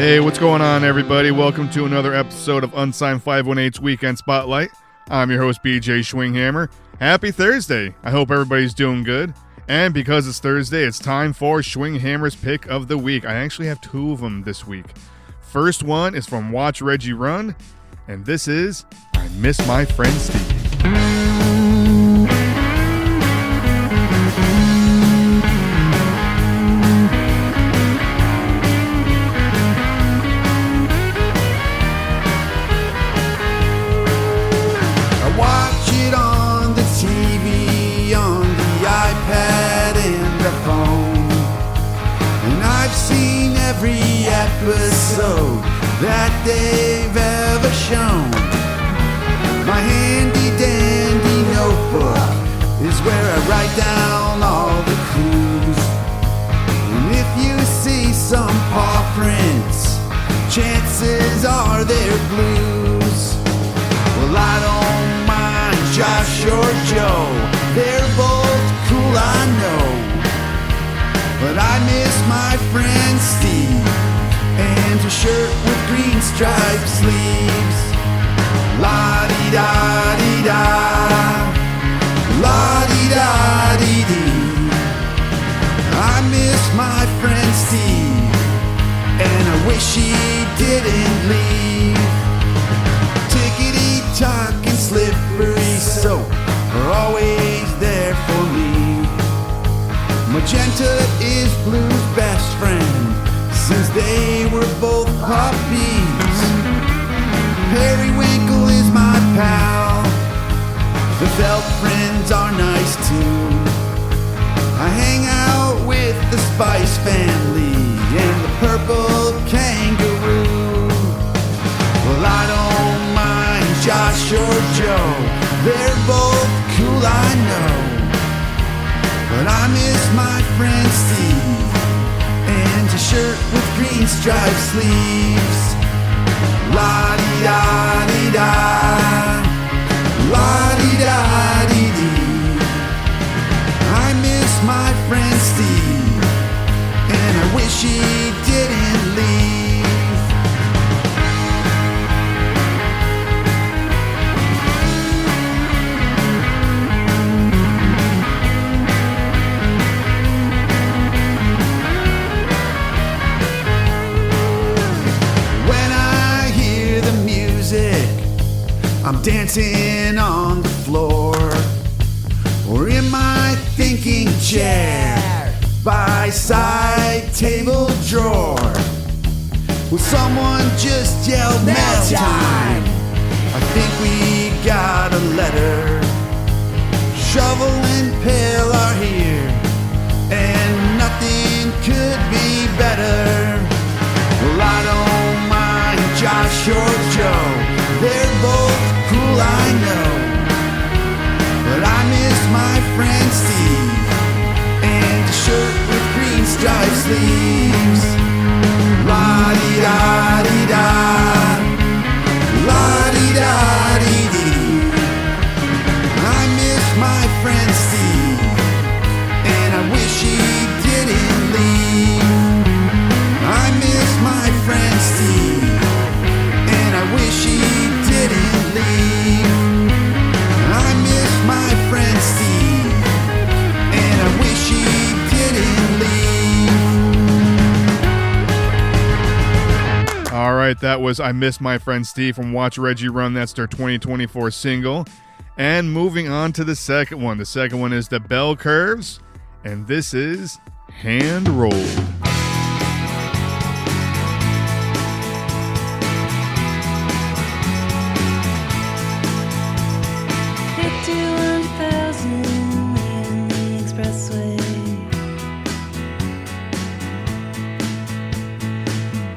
Hey, what's going on, everybody? Welcome to another episode of Unsigned518's Weekend Spotlight. I'm your host, BJ Schwinghammer. Happy Thursday. I hope everybody's doing good. And because it's Thursday, it's time for Schwinghammer's Pick of the Week. I actually have two of them this week. First one is from Watch Reggie Run, and this is I Miss My Friend Steve. Episode that they've ever shown. My handy dandy notebook is where I write down all the clues. And if you see some paw prints, chances are they're blues. Well, I don't mind Josh or Joe, they're both cool, I know. But I miss my friend Steve and a shirt with green striped sleeves. La-dee-da-dee-da, la-dee-da-dee-dee. I miss my friend Steve, and I wish he didn't leave. Tickety-tock and slippery soap are always there for me. Magenta is Blue's best friend since they were both puppies. Periwinkle is my pal. The felt friends are nice too. I hang out with the Spice Family and the Purple Kangaroo. Well, I don't mind Josh or Joe, they're both cool, I know. But I miss my friend Steve and a shirt with green striped sleeves. La-dee-da-dee-da, la-dee-da-dee-dee. I miss my friend Steve, and I wish he didn't leave. I'm dancing on the floor, or in my thinking chair, by side table drawer. Will someone just yell mail time? I think we got a letter. Shovel and pail are here, and nothing could be better. Well, I don't mind Josh or Joe, they're both cool, I know. But I miss my friend Steve and a shirt with green striped sleeves. La-dee-da-dee-da, la-dee-da-dee-dee. I miss my friend Steve, and I wish he didn't leave. I miss my friend Steve, and I wish he didn't leave. I miss my friend Steve, and I wish he didn't leave. All right, that was I Miss My Friend Steve from Watch Reggie Run. That's their 2024 single. And moving on to the second one. The second one is The Bell Curves, and this is Hand Rolled.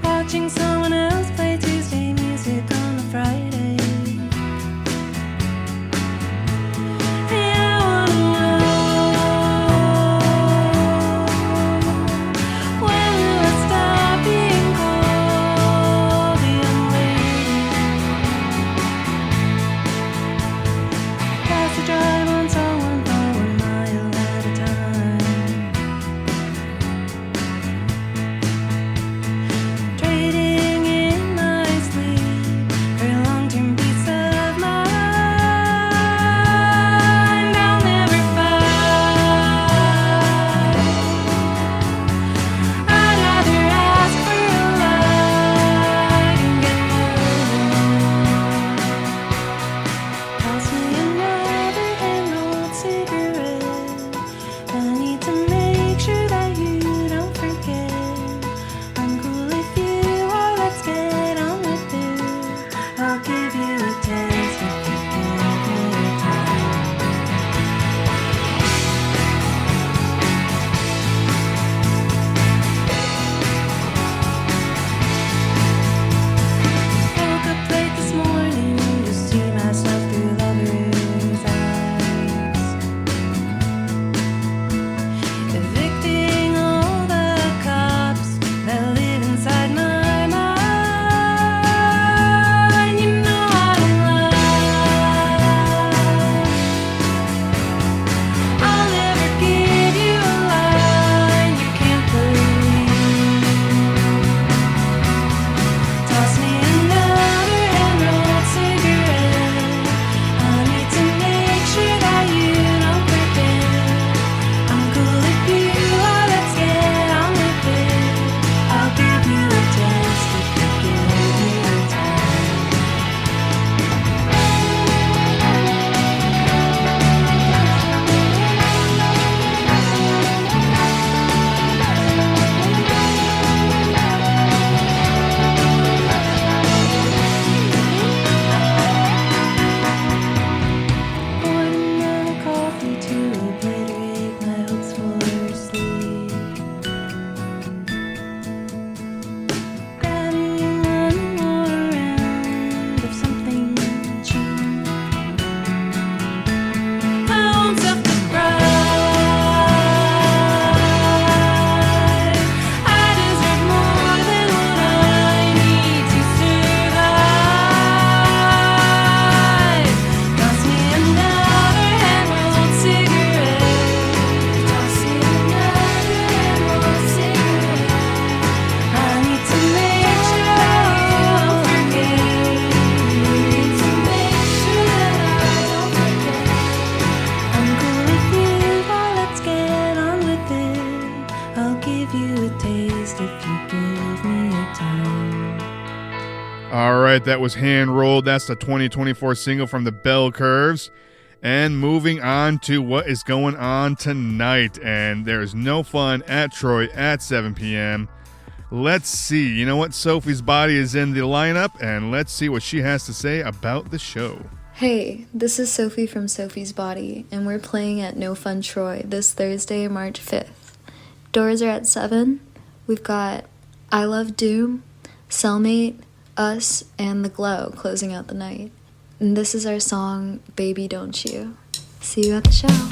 Watching someone else play Tuesday music on a Friday. Hey, I wanna know right, that was Hand Rolled. That's the 2024 single from the Bell Curves. And moving on to what is going on tonight. And there's No Fun at Troy at 7 p.m. Let's see. You know what? Sophie's Body is in the lineup, and let's see what she has to say about the show. Hey, this is Sophie from Sophie's Body, and we're playing at No Fun Troy this Thursday, March 5th. Doors are at 7. We've got I Love Doom, Cellmate, Us, and The Glow closing out the night. And this is our song, Baby Don't You. See you at the show.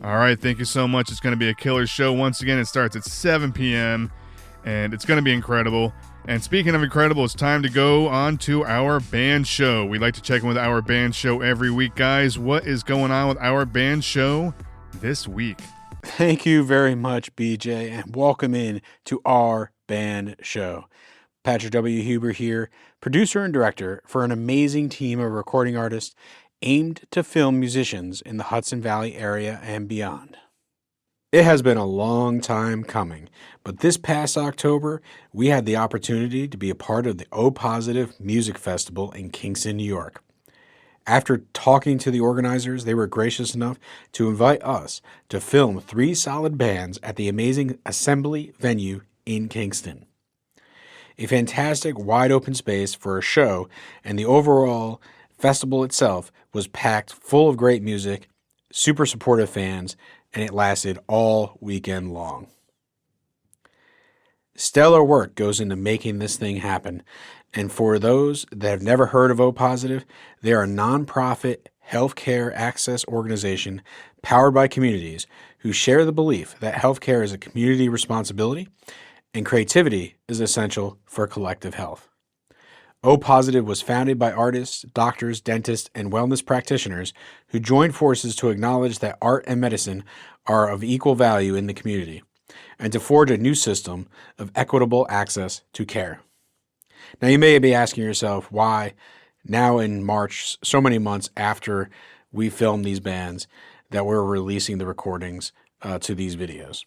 All right, thank you so much. It's going to be a killer show. Once again, it starts at 7 p.m., and it's going to be incredible. And speaking of incredible, it's time to go on to our band show. We like to check in with our band show every week. Guys, what is going on with our band show this week? Thank you very much, BJ, and welcome in to our band show. Patrick W. Huber here, producer and director for an amazing team of recording artists aimed to film musicians in the Hudson Valley area and beyond. It has been a long time coming, but this past October, we had the opportunity to be a part of the O Positive Music Festival in Kingston, New York. After talking to the organizers, they were gracious enough to invite us to film 3 solid bands at the amazing Assembly venue in Kingston. A fantastic wide open space for a show, and the overall festival itself was packed full of great music, super supportive fans, and it lasted all weekend long. Stellar work goes into making this thing happen. And for those that have never heard of O Positive, they are a nonprofit healthcare access organization powered by communities who share the belief that healthcare is a community responsibility and creativity is essential for collective health. O Positive was founded by artists, doctors, dentists, and wellness practitioners who joined forces to acknowledge that art and medicine are of equal value in the community and to forge a new system of equitable access to care. Now, you may be asking yourself why now in March, so many months after we filmed these bands, that we're releasing the recordings to these videos.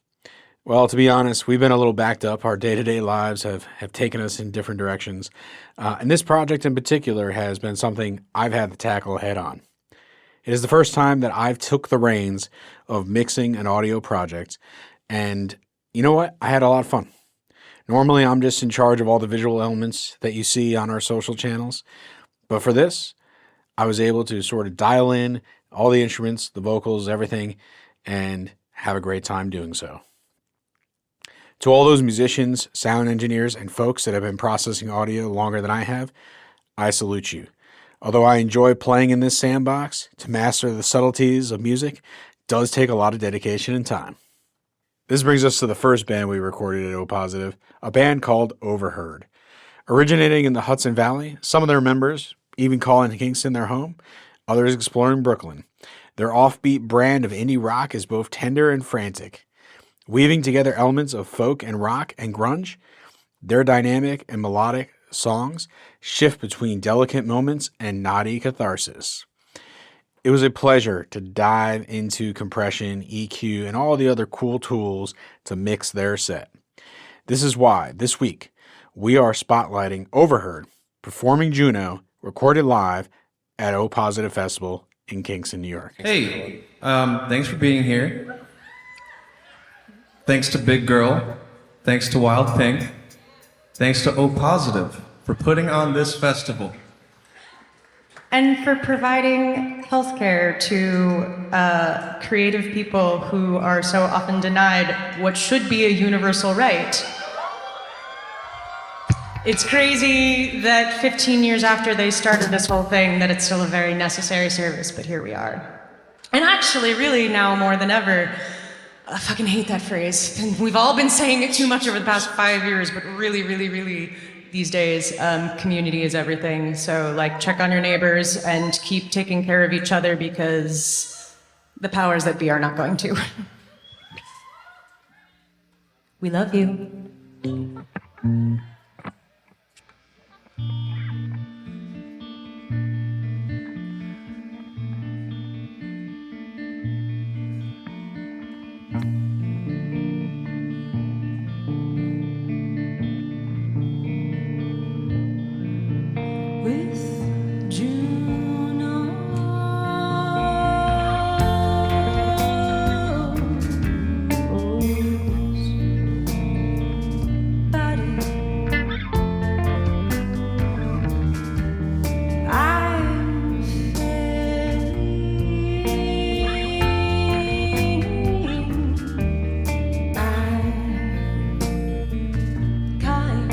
Well, to be honest, we've been a little backed up. Our day-to-day lives have taken us in different directions. And this project in particular has been something I've had to tackle head on. It is the first time that I've took the reins of mixing an audio project. And you know what? I had a lot of fun. Normally, I'm just in charge of all the visual elements that you see on our social channels. But for this, I was able to sort of dial in all the instruments, the vocals, everything, and have a great time doing so. To all those musicians, sound engineers, and folks that have been processing audio longer than I have, I salute you. Although I enjoy playing in this sandbox, to master the subtleties of music does take a lot of dedication and time. This brings us to the first band we recorded at O Positive, a band called Overheard. Originating in the Hudson Valley, some of their members even calling Kingston their home, others exploring Brooklyn. Their offbeat brand of indie rock is both tender and frantic. Weaving together elements of folk and rock and grunge, their dynamic and melodic songs shift between delicate moments and naughty catharsis. It was a pleasure to dive into compression, EQ, and all the other cool tools to mix their set. This is why, this week, we are spotlighting Overheard, performing Juno, recorded live at O Positive Festival in Kingston, New York. Hey, thanks for being here. Thanks to Big Girl. Thanks to Wild Pink. Thanks to O Positive for putting on this festival. And for providing healthcare to creative people who are so often denied what should be a universal right. It's crazy that 15 years after they started this whole thing, that it's still a very necessary service, but here we are. And actually, really now more than ever, I fucking hate that phrase. And we've all been saying it too much over the past 5 years, but really, really, really, these days, community is everything. So, like, check on your neighbors and keep taking care of each other because the powers that be are not going to. We love you. With Juno, body, I'm failing. I'm kind.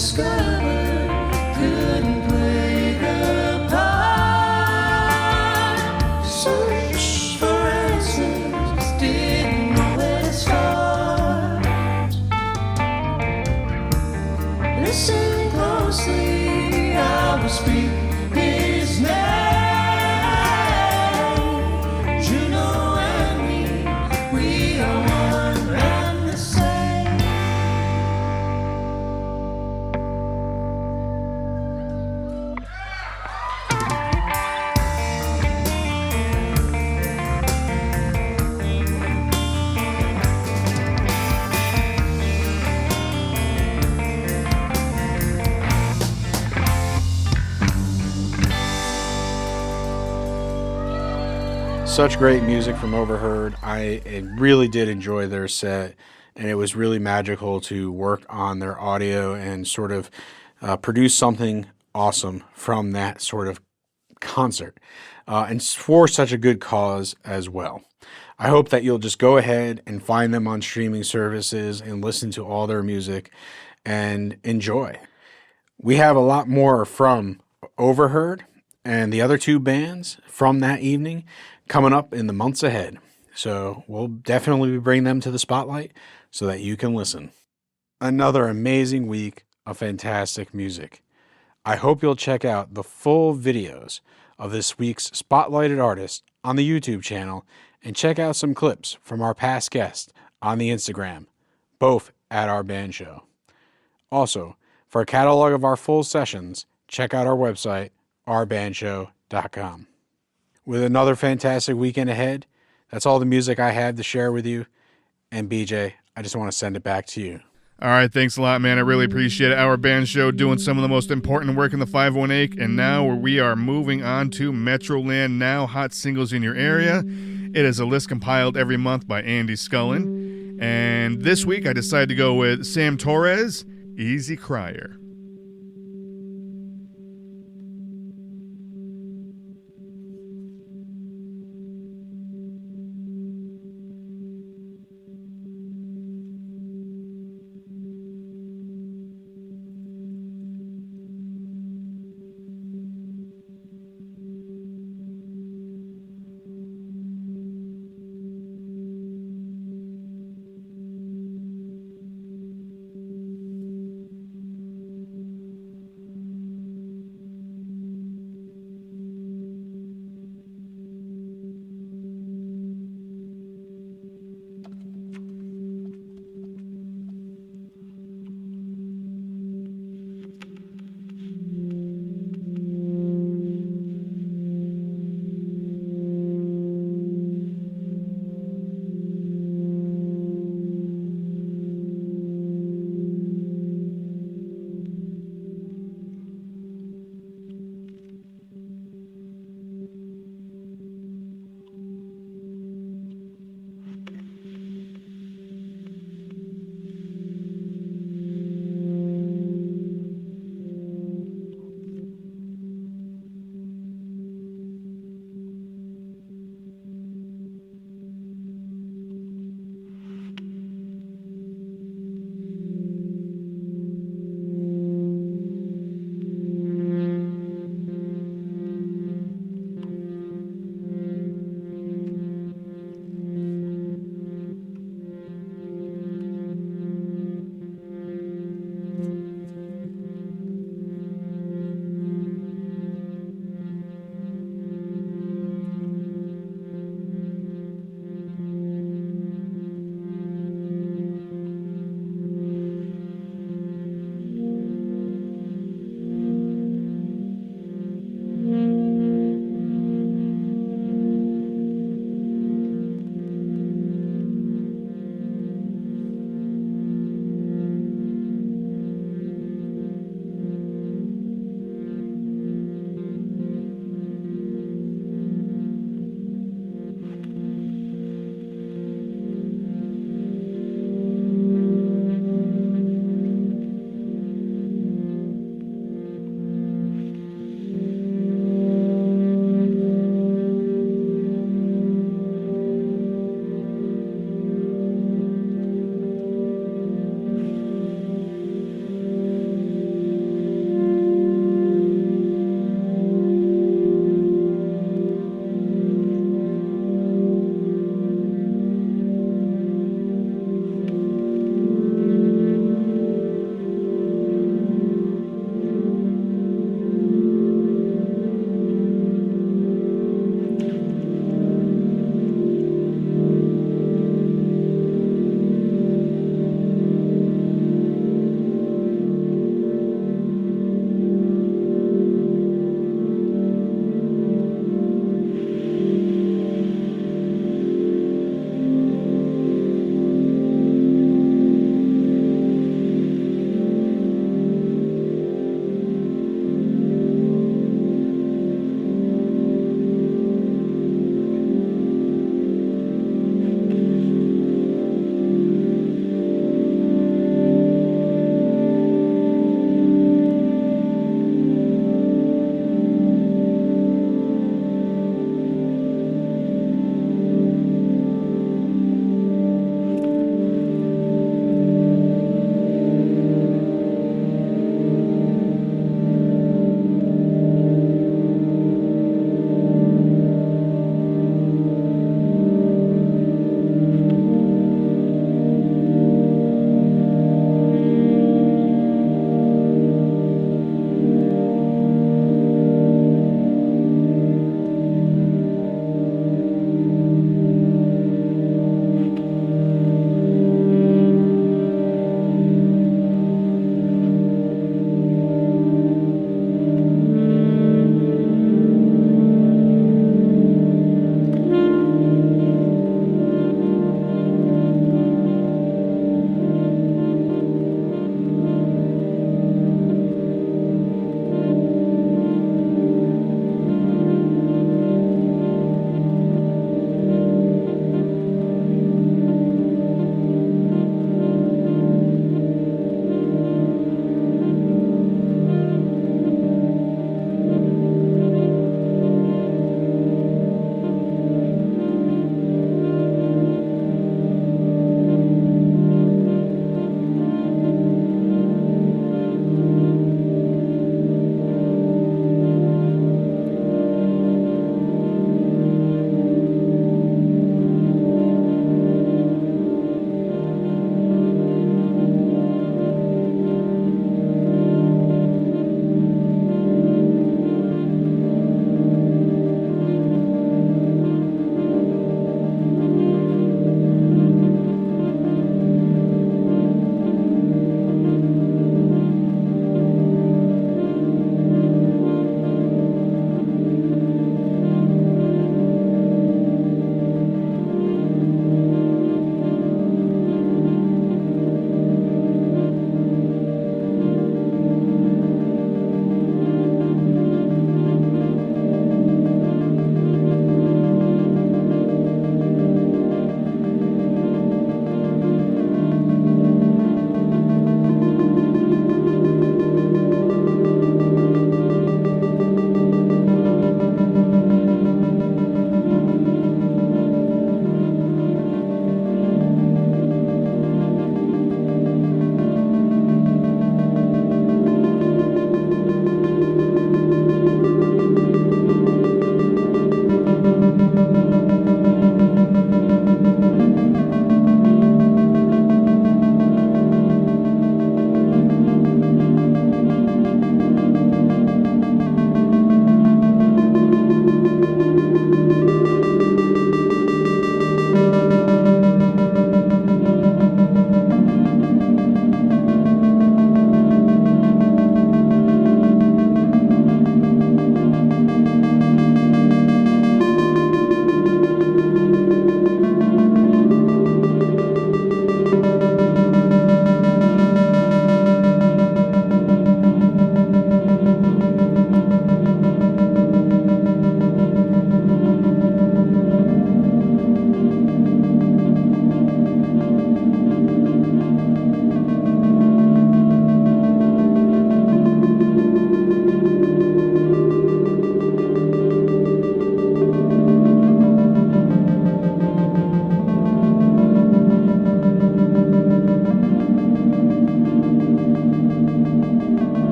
discovered, couldn't play the part. Search for answers, didn't know where to start. Listen closely, I will speak his name. Juno and me, we are one and the same. Such great music from Overheard. I really did enjoy their set, and it was really magical to work on their audio and sort of produce something awesome from that sort of concert, and for such a good cause as well. I hope that you'll just go ahead and find them on streaming services and listen to all their music and enjoy. We have a lot more from Overheard and the other two bands from that evening coming up in the months ahead. So we'll definitely bring them to the spotlight so that you can listen. Another amazing week of fantastic music. I hope you'll check out the full videos of this week's spotlighted artist on the YouTube channel and check out some clips from our past guests on the Instagram, both at Our Band Show. Also, for a catalog of our full sessions, check out our website, ourbandshow.com. With another fantastic weekend ahead, that's all the music I had to share with you. And BJ, I just want to send it back to you. All right, thanks a lot, man. I really appreciate it. Our band show doing some of the most important work in the 518, and now we are moving on to Metroland Now, hot singles in your area. It is a list compiled every month by Andy Scullin, and this week I decided to go with Sam Torres, Easy Crier.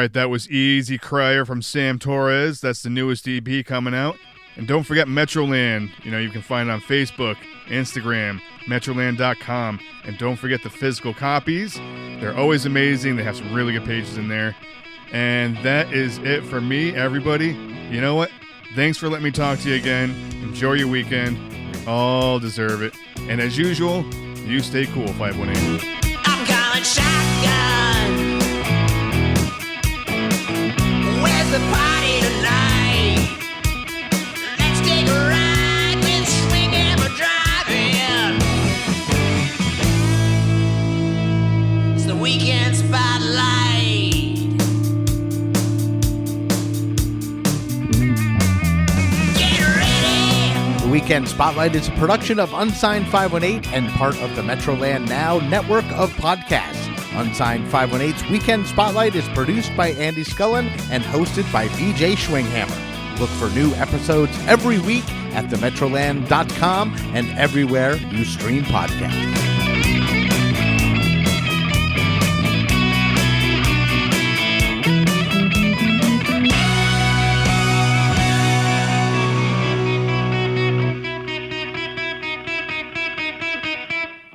right, that was Easy Crier from Sam Torres. That's the newest EP coming out. And don't forget Metroland. You can find it on Facebook, Instagram, Metroland.com. And don't forget the physical copies. They're always amazing. They have some really good pages in there. And that is it for me, everybody. You know what? Thanks for letting me talk to you again. Enjoy your weekend. We all deserve it. And as usual, you stay cool, 518. I'm calling shotgun. Where's the party tonight? Let's take a ride with Schwinghammer driving. It's the weekend spotlight. The Weekend Spotlight is a production of Unsigned518 and part of the Metroland Now network of podcasts. Unsigned518's Weekend Spotlight is produced by Andy Scullin and hosted by BJ Schwinghammer. Look for new episodes every week at themetroland.com and everywhere you stream podcasts.